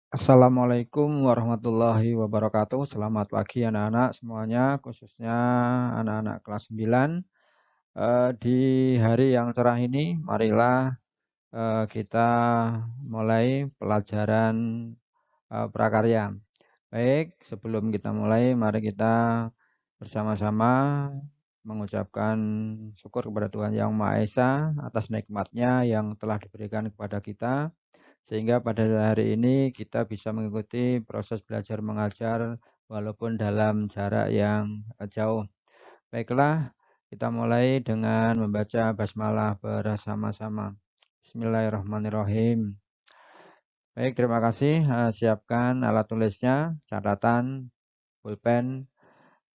Assalamualaikum warahmatullahi wabarakatuh. Selamat pagi anak-anak semuanya, khususnya anak-anak kelas 9. Di hari yang cerah ini, marilah kita mulai pelajaran prakarya. Baik, sebelum kita mulai, mari kita bersama-sama mengucapkan syukur kepada Tuhan Yang Maha Esa atas nikmatnya yang telah diberikan kepada kita. Sehingga pada hari ini kita bisa mengikuti proses belajar mengajar walaupun dalam jarak yang jauh. Baiklah, kita mulai dengan membaca basmalah bersama-sama. Bismillahirrahmanirrahim. Baik, terima kasih. Siapkan alat tulisnya, catatan, pulpen,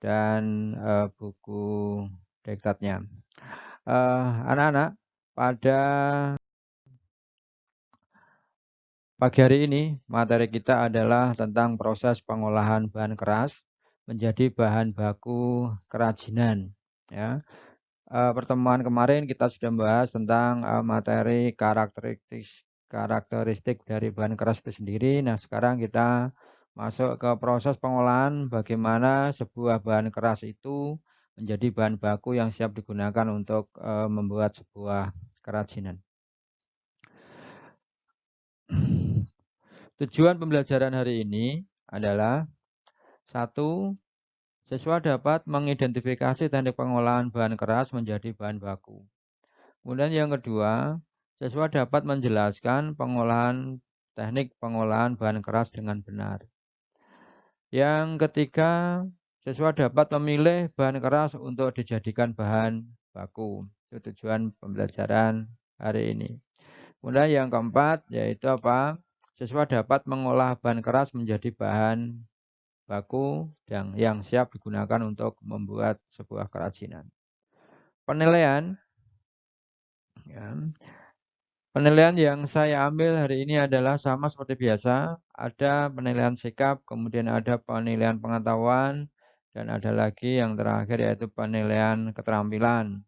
dan buku diktatnya. Anak-anak, pada pagi hari ini, materi kita adalah tentang proses pengolahan bahan keras menjadi bahan baku kerajinan. Ya. Pertemuan kemarin kita sudah membahas tentang materi karakteristik dari bahan keras itu sendiri. Nah, sekarang kita masuk ke proses pengolahan bagaimana sebuah bahan keras itu menjadi bahan baku yang siap digunakan untuk membuat sebuah kerajinan. Tujuan pembelajaran hari ini adalah satu, siswa dapat mengidentifikasi teknik pengolahan bahan keras menjadi bahan baku. Kemudian yang kedua, siswa dapat menjelaskan teknik pengolahan bahan keras dengan benar. Yang ketiga, siswa dapat memilih bahan keras untuk dijadikan bahan baku. Itu tujuan pembelajaran hari ini. Kemudian yang keempat yaitu apa? Siswa dapat mengolah bahan keras menjadi bahan baku yang siap digunakan untuk membuat sebuah kerajinan. Penilaian, ya, penilaian yang saya ambil hari ini adalah sama seperti biasa. Ada penilaian sikap, kemudian ada penilaian pengetahuan, dan ada lagi yang terakhir yaitu penilaian keterampilan.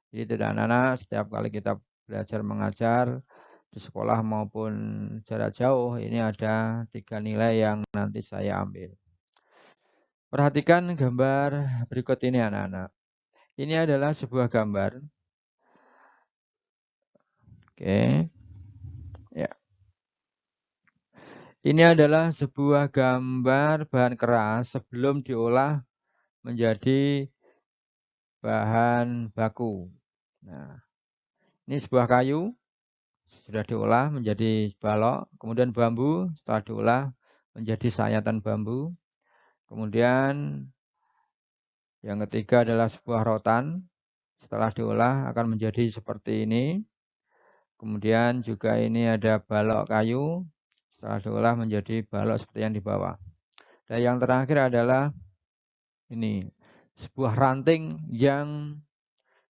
Jadi tidak anak-anak, setiap kali kita belajar mengajar di sekolah maupun jarak jauh, ini ada 3 nilai yang nanti saya ambil. Perhatikan gambar berikut ini anak-anak. Ini adalah sebuah gambar. Oke. Ya. Ini adalah sebuah gambar bahan keras sebelum diolah menjadi bahan baku. Nah, ini sebuah kayu sudah diolah menjadi balok, kemudian bambu setelah diolah menjadi sayatan bambu. Kemudian yang ketiga adalah sebuah rotan. Setelah diolah akan menjadi seperti ini. Kemudian juga ini ada balok kayu. Setelah diolah menjadi balok seperti yang di bawah. Dan yang terakhir adalah ini sebuah ranting yang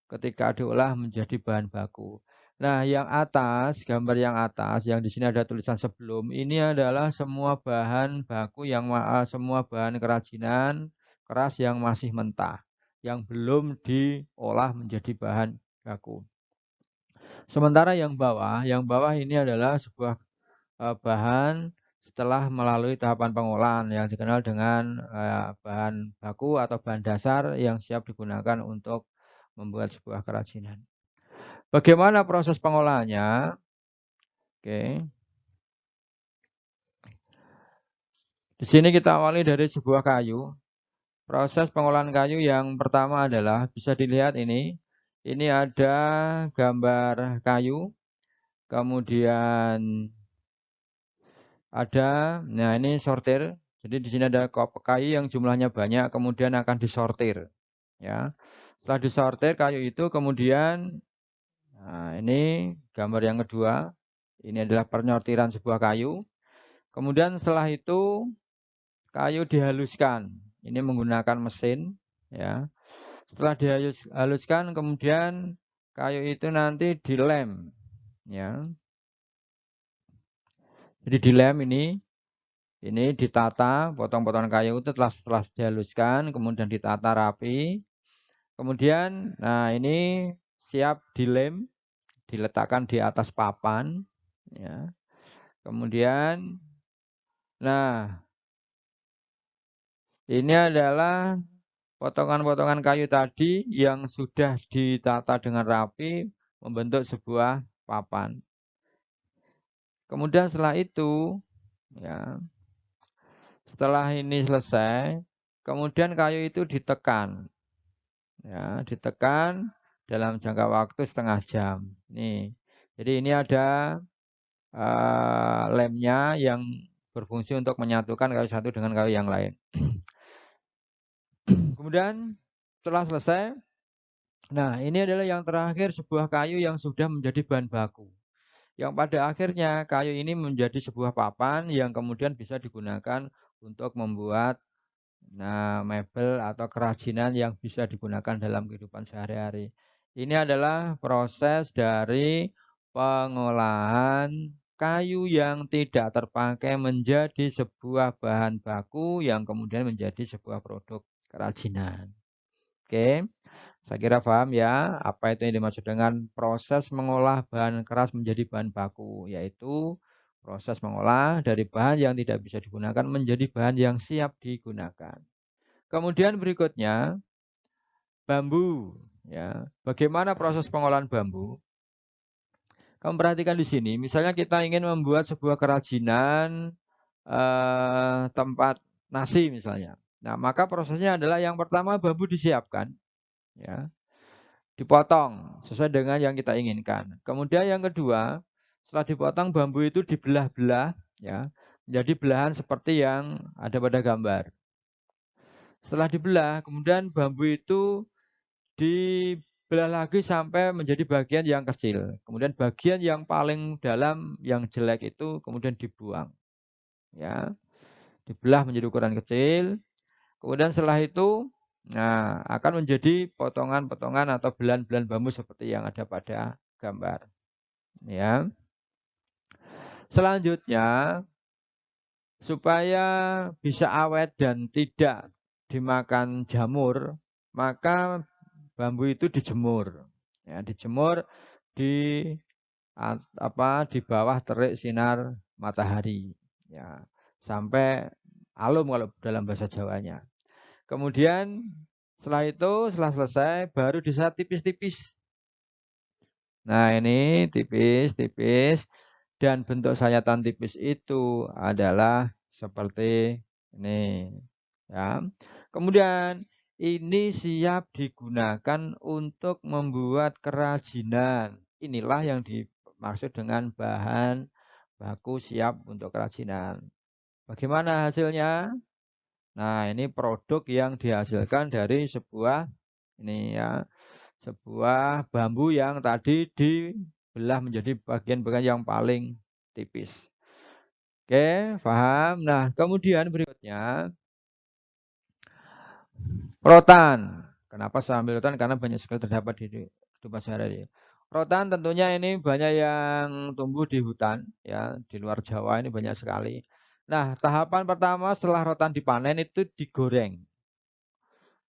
ketika diolah menjadi bahan baku. Nah, yang atas, gambar yang atas, yang di sini ada tulisan sebelum, ini adalah semua bahan baku semua bahan kerajinan keras yang masih mentah, yang belum diolah menjadi bahan baku. Sementara yang bawah ini adalah sebuah bahan setelah melalui tahapan pengolahan yang dikenal dengan bahan baku atau bahan dasar yang siap digunakan untuk membuat sebuah kerajinan. Bagaimana proses pengolahannya? Oke. Di sini kita awali dari sebuah kayu. Proses pengolahan kayu yang pertama adalah bisa dilihat ini. Ini ada gambar kayu. Kemudian nah ini sortir. Jadi di sini ada kayu yang jumlahnya banyak, kemudian akan disortir. Ya, setelah disortir kayu itu kemudian, nah ini gambar yang kedua. Ini adalah penyortiran sebuah kayu. Kemudian setelah itu kayu dihaluskan. Ini menggunakan mesin. Ya, setelah dihaluskan kemudian kayu itu nanti dilem. Ya, jadi dilem ini ditata, potong-potongan kayu itu setelah dihaluskan, kemudian ditata rapi. Kemudian, nah ini siap dilem, diletakkan di atas papan. Ya. Kemudian Nah, ini adalah potongan-potongan kayu tadi yang sudah ditata dengan rapi membentuk sebuah papan. Kemudian setelah itu, ya, setelah ini selesai, kemudian kayu itu ditekan, ya, ditekan dalam jangka waktu setengah jam. Nih, jadi ini ada lemnya yang berfungsi untuk menyatukan kayu satu dengan kayu yang lain. Kemudian setelah selesai, nah ini adalah yang terakhir sebuah kayu yang sudah menjadi bahan baku. Yang pada akhirnya kayu ini menjadi sebuah papan yang kemudian bisa digunakan untuk membuat mebel atau kerajinan yang bisa digunakan dalam kehidupan sehari-hari. Ini adalah proses dari pengolahan kayu yang tidak terpakai menjadi sebuah bahan baku yang kemudian menjadi sebuah produk kerajinan. Oke, saya kira paham ya apa itu yang dimaksud dengan proses mengolah bahan keras menjadi bahan baku, yaitu proses mengolah dari bahan yang tidak bisa digunakan menjadi bahan yang siap digunakan. Kemudian berikutnya bambu, ya. Bagaimana proses pengolahan bambu? Kamu perhatikan di sini, misalnya kita ingin membuat sebuah kerajinan tempat nasi misalnya. Nah, maka prosesnya adalah yang pertama bambu disiapkan, ya, dipotong sesuai dengan yang kita inginkan. Kemudian yang kedua, setelah dipotong bambu itu dibelah-belah, ya, menjadi belahan seperti yang ada pada gambar. Setelah dibelah, kemudian bambu itu dibelah lagi sampai menjadi bagian yang kecil. Kemudian bagian yang paling dalam yang jelek itu kemudian dibuang. Ya, dibelah menjadi ukuran kecil. Kemudian setelah itu akan menjadi potongan-potongan atau belahan-belahan bambu seperti yang ada pada gambar. Ya. Selanjutnya supaya bisa awet dan tidak dimakan jamur, maka bambu itu dijemur. Ya, dijemur di di bawah terik sinar matahari. Ya, sampai alum kalau dalam bahasa Jawanya. Kemudian setelah selesai baru disaat tipis-tipis. Nah, ini tipis-tipis dan bentuk sayatan tipis itu adalah seperti ini, ya. Kemudian ini siap digunakan untuk membuat kerajinan. Inilah yang dimaksud dengan bahan baku siap untuk kerajinan. Bagaimana hasilnya? Nah, ini produk yang dihasilkan dari sebuah ini ya, sebuah bambu yang tadi dibelah menjadi bagian-bagian yang paling tipis. Oke, paham. Nah, kemudian berikutnya rotan. Kenapa saya ambil rotan? Karena banyak sekali terdapat di kehidupan sehari-hari. Rotan tentunya ini banyak yang tumbuh di hutan, ya, di luar Jawa ini banyak sekali. Nah, tahapan pertama setelah rotan dipanen itu digoreng.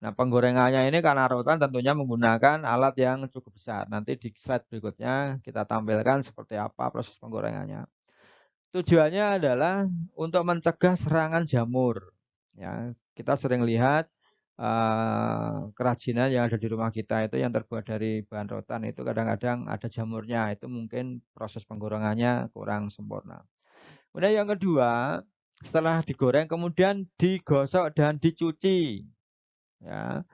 Nah, penggorengannya ini karena rotan tentunya menggunakan alat yang cukup besar. Nanti di slide berikutnya kita tampilkan seperti apa proses penggorengannya. Tujuannya adalah untuk mencegah serangan jamur. Ya, kita sering lihat kerajinan yang ada di rumah kita itu yang terbuat dari bahan rotan itu kadang-kadang ada jamurnya. Itu mungkin proses penggorengannya kurang sempurna. Kemudian yang kedua, setelah digoreng kemudian digosok dan dicuci. Ya,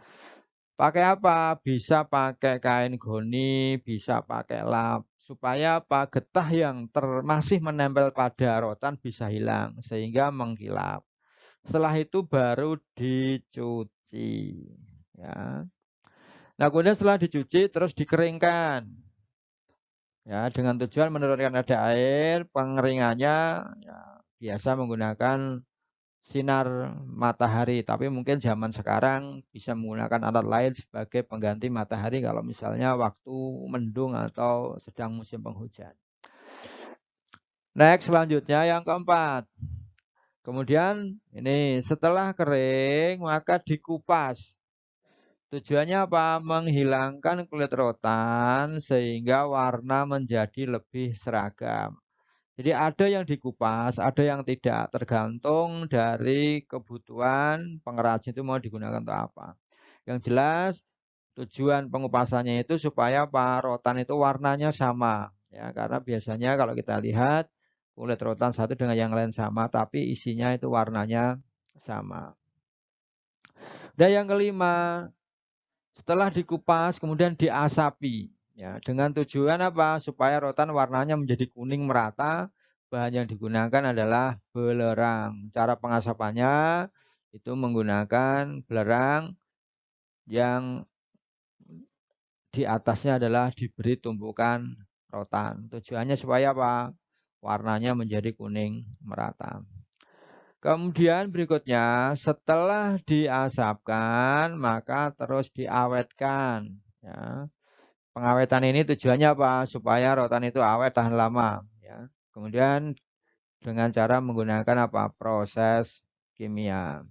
pakai apa? Bisa pakai kain goni, bisa pakai lap. Supaya apa? Getah yang masih menempel pada rotan bisa hilang sehingga mengkilap. Setelah itu baru dicuci. Ya. Nah, kemudian setelah dicuci terus dikeringkan. Ya, dengan tujuan menurunkan kadar air, pengeringannya ya, biasa menggunakan sinar matahari, tapi mungkin zaman sekarang bisa menggunakan alat lain sebagai pengganti matahari kalau misalnya waktu mendung atau sedang musim penghujan. Next, selanjutnya yang keempat. Kemudian ini setelah kering maka dikupas. Tujuannya apa? Menghilangkan kulit rotan sehingga warna menjadi lebih seragam. Jadi ada yang dikupas, ada yang tidak, tergantung dari kebutuhan pengrajin itu mau digunakan untuk apa. Yang jelas tujuan pengupasannya itu supaya rotan itu warnanya sama, ya. Karena biasanya kalau kita lihat kulit rotan satu dengan yang lain sama, tapi isinya itu warnanya sama. Dan yang kelima, setelah dikupas kemudian diasapi. Ya, dengan tujuan apa? Supaya rotan warnanya menjadi kuning merata. Bahan yang digunakan adalah belerang. Cara pengasapannya itu menggunakan belerang yang di atasnya adalah diberi tumpukan rotan. Tujuannya supaya apa? Warnanya menjadi kuning merata. Kemudian berikutnya setelah diasapkan maka terus diawetkan. Ya. Pengawetan ini tujuannya apa? Supaya rotan itu awet tahan lama. Ya. Kemudian dengan cara menggunakan apa? Proses kimia.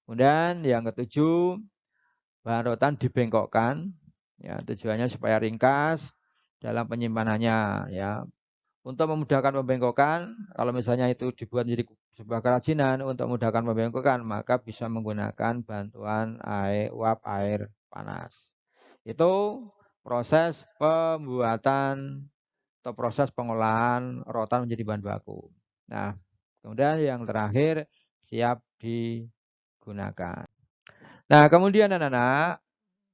Kemudian yang ketujuh, bahan rotan dibengkokkan. Ya, tujuannya supaya ringkas dalam penyimpanannya. Ya. Untuk memudahkan pembengkokan, kalau misalnya itu dibuat menjadi sebuah kerajinan, untuk memudahkan pembengkokan, maka bisa menggunakan bantuan uap air panas. Itu proses pembuatan atau proses pengolahan rotan menjadi bahan baku. Nah, kemudian yang terakhir siap digunakan. Nah, kemudian anak-anak,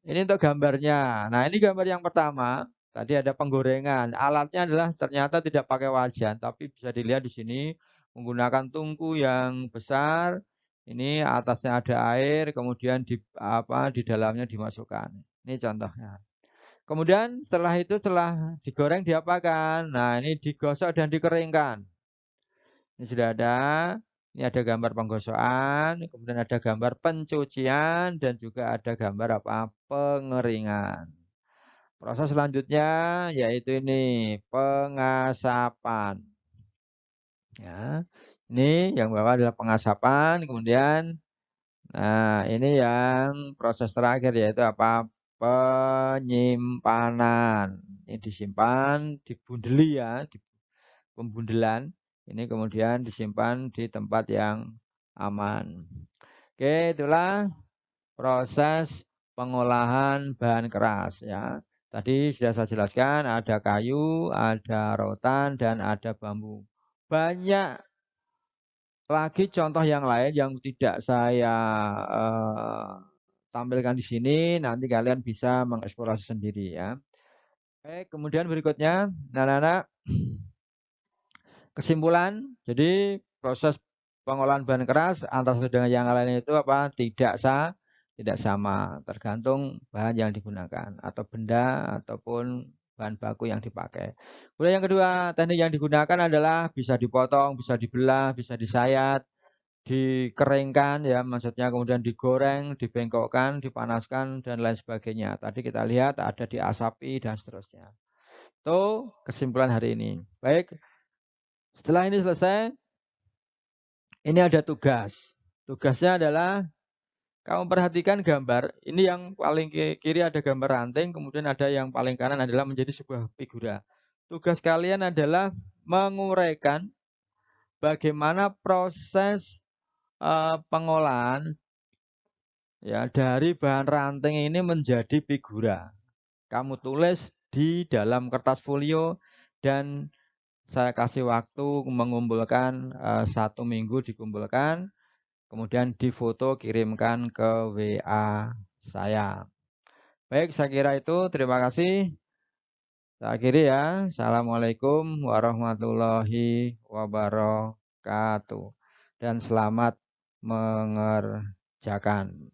ini untuk gambarnya. Nah, ini gambar yang pertama. Tadi ada penggorengan. Alatnya adalah ternyata tidak pakai wajan, tapi bisa dilihat di sini menggunakan tungku yang besar. Ini atasnya ada air, kemudian di dalamnya dimasukkan. Ini contohnya. Kemudian setelah digoreng diapakan? Nah, ini digosok dan dikeringkan. Ini sudah ada. Ini ada gambar penggosokan, kemudian ada gambar pencucian dan juga ada gambar apa? Pengeringan. Proses selanjutnya yaitu ini pengasapan. Ya. Ini yang bawah adalah pengasapan, kemudian nah ini yang proses terakhir yaitu apa? Penyimpanan. Ini disimpan, dibundeli ya, di pembundelan. Ini kemudian disimpan di tempat yang aman. Oke, itulah proses pengolahan bahan keras ya. Tadi sudah saya jelaskan ada kayu, ada rotan, dan ada bambu. Banyak lagi contoh yang lain yang tidak saya tampilkan di sini. Nanti kalian bisa mengeksplorasi sendiri ya. Baik, kemudian berikutnya, anak-anak, kesimpulan. Jadi proses pengolahan bahan keras antara satu dengan yang lain itu apa? Tidak sama, tergantung bahan yang digunakan atau benda ataupun bahan baku yang dipakai. Kemudian yang kedua, teknik yang digunakan adalah bisa dipotong, bisa dibelah, bisa disayat, dikeringkan ya, maksudnya kemudian digoreng, dibengkokkan, dipanaskan dan lain sebagainya. Tadi kita lihat ada diasapi dan seterusnya. Itu kesimpulan hari ini. Baik, setelah ini selesai, ini ada tugas. Tugasnya adalah kamu perhatikan gambar. Ini yang paling kiri ada gambar ranting, kemudian ada yang paling kanan adalah menjadi sebuah figura. Tugas kalian adalah menguraikan bagaimana proses pengolahan ya dari bahan ranting ini menjadi figura. Kamu tulis di dalam kertas folio dan saya kasih waktu mengumpulkan 1 minggu dikumpulkan. Kemudian difoto kirimkan ke WA saya. Baik, saya kira itu. Terima kasih. Saya akhiri ya. Assalamualaikum warahmatullahi wabarakatuh. Dan selamat mengerjakan.